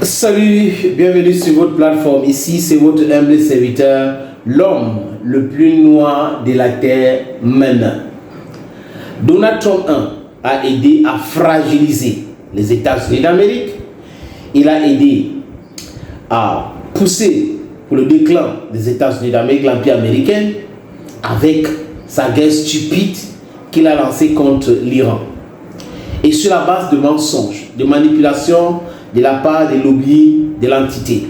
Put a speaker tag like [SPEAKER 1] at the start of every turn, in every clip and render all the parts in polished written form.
[SPEAKER 1] Salut, bienvenue sur votre plateforme. Ici, c'est votre humble serviteur, l'homme le plus noir de la terre maintenant. Donald Trump 1 a aidé à fragiliser les États-Unis d'Amérique. Il a aidé à pousser pour le déclin des États-Unis d'Amérique, l'Empire américain, avec sa guerre stupide qu'il a lancée contre l'Iran. Et sur la base de mensonges, de manipulations de la part des lobbies de l'entité.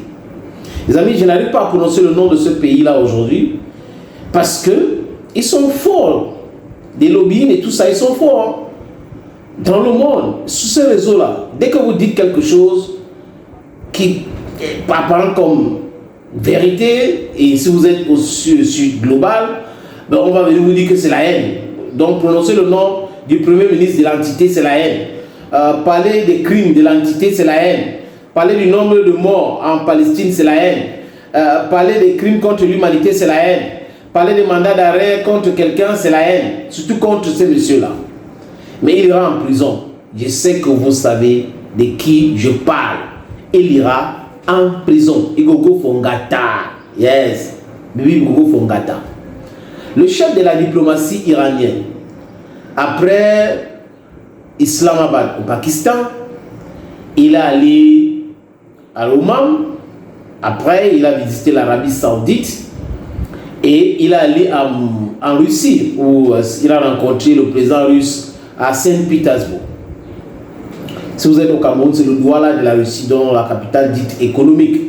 [SPEAKER 1] Les amis, je n'arrive pas à prononcer le nom de ce pays-là aujourd'hui parce que ils sont forts. Des lobbies et tout ça, ils sont forts. Dans le monde, sur ce réseau-là, dès que vous dites quelque chose qui apparaît comme vérité, et si vous êtes au sud global, ben on va venir vous dire que c'est la haine. Donc, prononcer le nom du premier ministre de l'entité, c'est la haine. Parler des crimes de l'entité, c'est la haine. Parler du nombre de morts en Palestine, c'est la haine. Parler des crimes contre l'humanité, c'est la haine. Parler des mandats d'arrêt contre quelqu'un, c'est la haine. Surtout contre ces messieurs-là. Mais il ira en prison. Je sais que vous savez de qui je parle. Il ira en prison. Igogo Fongata. Yes. Bibi Igogo Fongata. Le chef de la diplomatie iranienne, après Islamabad au Pakistan, il est allé à l'Oman, après il a visité l'Arabie Saoudite et il est allé en Russie où il a rencontré le président russe à Saint-Pétersbourg. Si vous êtes au Cameroun, c'est le Douala de la Russie, dont la capitale dite économique.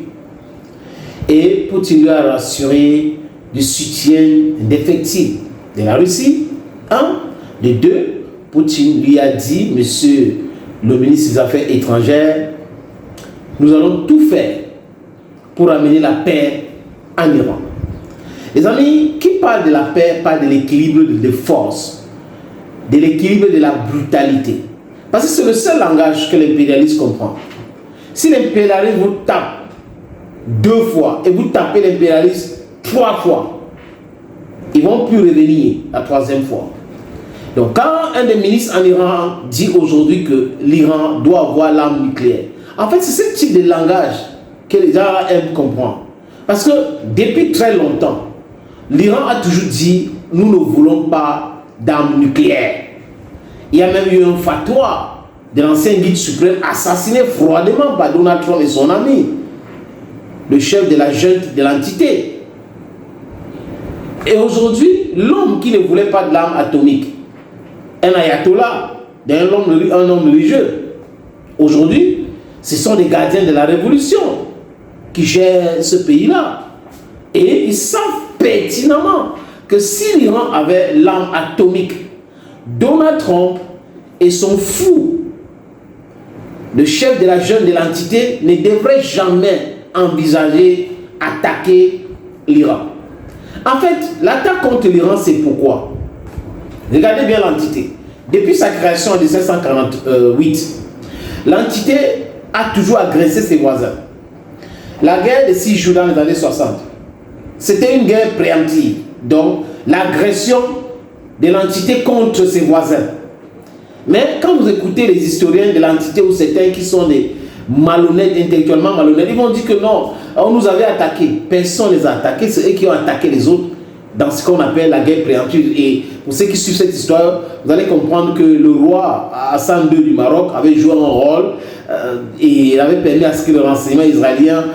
[SPEAKER 1] Et Poutine lui a rassuré du soutien indéfectible de la Russie. Un, de deux, Poutine lui a dit, monsieur le ministre des Affaires étrangères, nous allons tout faire pour amener la paix en Iran. Les amis, qui parle de la paix parle de l'équilibre de force, de l'équilibre de la brutalité. Parce que c'est le seul langage que l'impérialiste comprend. Si l'impérialiste vous tape 2 fois et vous tapez l'impérialiste 3 fois, ils ne vont plus revenir la 3e fois. Donc quand un des ministres en Iran dit aujourd'hui que l'Iran doit avoir l'arme nucléaire, en fait c'est ce type de langage que les gens aiment comprendre. Parce que depuis très longtemps, l'Iran a toujours dit nous ne voulons pas d'armes nucléaires. Il y a même eu un fatwa de l'ancien guide suprême assassiné froidement par Donald Trump et son ami, le chef de la junte de l'entité. Et aujourd'hui, l'homme qui ne voulait pas de l'arme atomique, un ayatollah, un homme religieux, aujourd'hui, ce sont des gardiens de la révolution qui gèrent ce pays-là. Et ils savent pertinemment que si l'Iran avait l'arme atomique, Donald Trump et son fou, le chef de la junte de l'entité, ne devrait jamais envisager attaquer l'Iran. En fait, l'attaque contre l'Iran, c'est pourquoi? Regardez bien l'entité. Depuis sa création en 1748, l'entité a toujours agressé ses voisins. La guerre des 6 jours dans les années 60, c'était une guerre préemptive. Donc, l'agression de l'entité contre ses voisins. Mais quand vous écoutez les historiens de l'entité ou certains qui sont des malhonnêtes, intellectuellement malhonnêtes, ils vont dire que non, on nous avait attaqué. Personne ne les a attaqués, c'est eux qui ont attaqué les autres dans ce qu'on appelle la guerre préemptive. Et pour ceux qui suivent cette histoire, vous allez comprendre que le roi Hassan II du Maroc avait joué un rôle et il avait permis à ce que le renseignement israélien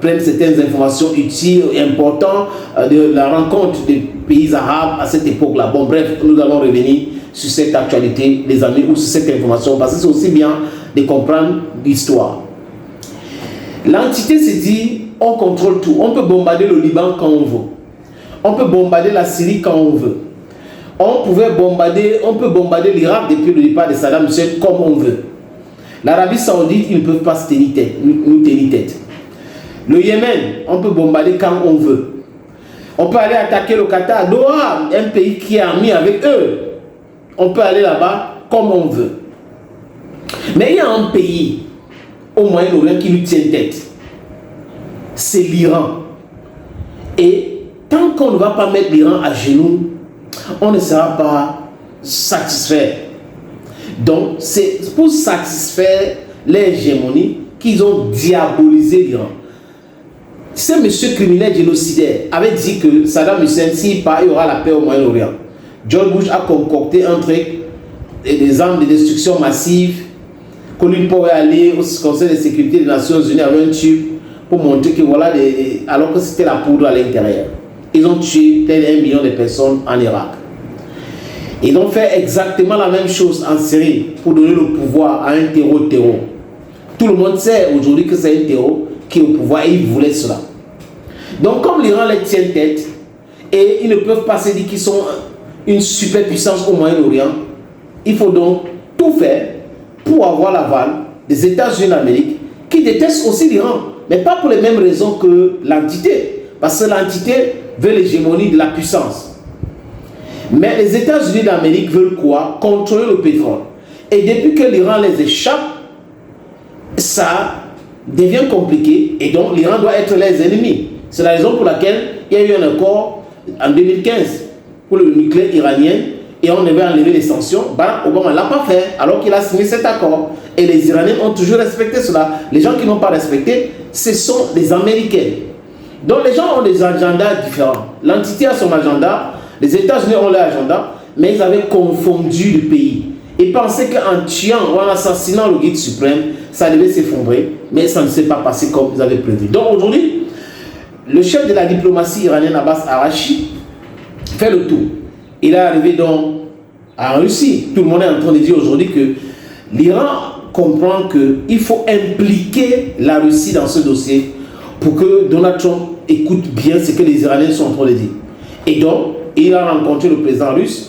[SPEAKER 1] prenne certaines informations utiles et importantes de la rencontre des pays arabes à cette époque-là. Bon, bref, nous allons revenir sur cette actualité, les amis, ou sur cette information, parce que c'est aussi bien de comprendre l'histoire. L'entité se dit, on contrôle tout. On peut bombarder le Liban quand on veut. On peut bombarder la Syrie quand on veut. On peut bombarder l'Irak depuis le départ de Saddam Hussein comme on veut. L'Arabie Saoudite, ils ne peuvent pas nous tenir tête. Le Yémen, on peut bombarder quand on veut. On peut aller attaquer le Qatar, Doha, un pays qui est ami avec eux. On peut aller là-bas comme on veut. Mais il y a un pays au Moyen-Orient qui lui tient tête. C'est l'Iran. Et tant qu'on ne va pas mettre l'Iran à genoux, on ne sera pas satisfait. Donc, c'est pour satisfaire l'hégémonie qu'ils ont diabolisé l'Iran. Ce monsieur criminel génocidaire avait dit que Saddam Hussein, s'il part, il y aura la paix au Moyen-Orient. George Bush a concocté un truc, des armes de destruction massive, que lui pourrait aller au Conseil de sécurité des Nations Unies avec un tube pour montrer que voilà, alors que c'était la poudre à l'intérieur. Ils ont tué peut-être 1 million de personnes en Irak. Ils ont fait exactement la même chose en Syrie pour donner le pouvoir à un terreau. Tout le monde sait aujourd'hui que c'est un terreau qui est au pouvoir et ils voulaient cela. Donc comme l'Iran les tient tête et ils ne peuvent pas se dire qu'ils sont une superpuissance au Moyen-Orient, il faut donc tout faire pour avoir l'aval des États-Unis d'Amérique qui détestent aussi l'Iran, mais pas pour les mêmes raisons que l'entité, parce que l'entité veut l'hégémonie de la puissance. Mais les États-Unis d'Amérique veulent quoi? Contrôler le pétrole. Et depuis que l'Iran les échappe, ça devient compliqué et donc l'Iran doit être les ennemis. C'est la raison pour laquelle il y a eu un accord en 2015 pour le nucléaire iranien et on devait enlever les sanctions. Barack Obama ne l'a pas fait alors qu'il a signé cet accord. Et les Iraniens ont toujours respecté cela. Les gens qui n'ont pas respecté, ce sont les Américains. Donc les gens ont des agendas différents. L'entité a son agenda, les États-Unis ont leur agenda, mais ils avaient confondu le pays. Ils pensaient qu'en tuant ou en assassinant le guide suprême, ça devait s'effondrer, mais ça ne s'est pas passé comme ils avaient prévu. Donc aujourd'hui, le chef de la diplomatie iranienne, Abbas Araghchi, fait le tour. Il est arrivé donc en Russie. Tout le monde est en train de dire aujourd'hui que l'Iran comprend qu'il faut impliquer la Russie dans ce dossier pour que Donald Trump écoute bien ce que les Iraniens sont en train de dire. Et donc, il a rencontré le président russe.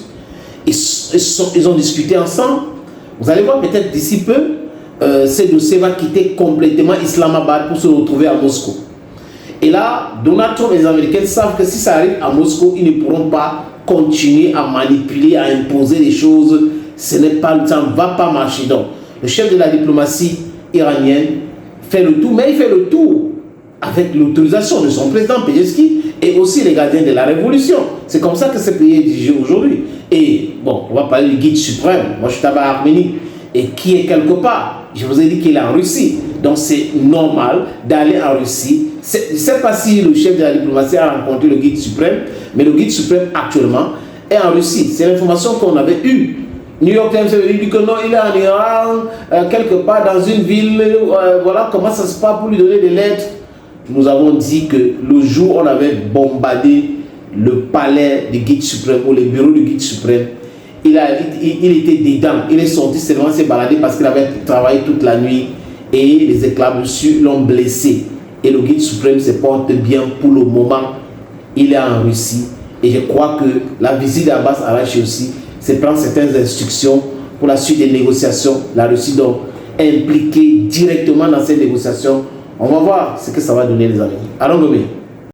[SPEAKER 1] Ils ont discuté ensemble. Vous allez voir peut-être d'ici peu, ce dossier va quitter complètement Islamabad pour se retrouver à Moscou. Et là, Donald Trump et les Américains savent que si ça arrive à Moscou, ils ne pourront pas continuer à manipuler, à imposer des choses. Ça ne va pas marcher. Donc, le chef de la diplomatie iranienne fait le tour, mais il fait le tour avec l'autorisation de son président Pezeshkian et aussi les gardiens de la révolution. C'est comme ça que ce pays est dirigé aujourd'hui. Et bon, on va parler du guide suprême. Moi, je suis d'abord Arménie et qui est quelque part. Je vous ai dit qu'il est en Russie. Donc, c'est normal d'aller en Russie. Je ne sais pas si le chef de la diplomatie a rencontré le guide suprême, mais le guide suprême actuellement est en Russie. C'est l'information qu'on avait eue. New York Times avait dit que non, il est en Iran, quelque part dans une ville. Voilà comment ça se passe pour lui donner des lettres. Nous avons dit que le jour où on avait bombardé le palais du guide suprême ou les bureaux du guide suprême, il était dedans. Il est sorti seulement s'est baladé parce qu'il avait travaillé toute la nuit et les éclaboussures l'ont blessé. Et le guide suprême se porte bien pour le moment. Il est en Russie. Et je crois que la visite d'Abbas Araghchi aussi, c'est prendre certaines instructions pour la suite des négociations. La Russie doit impliquer directement dans ces négociations. On va voir ce que ça va donner, les amis. Allons, Gomé.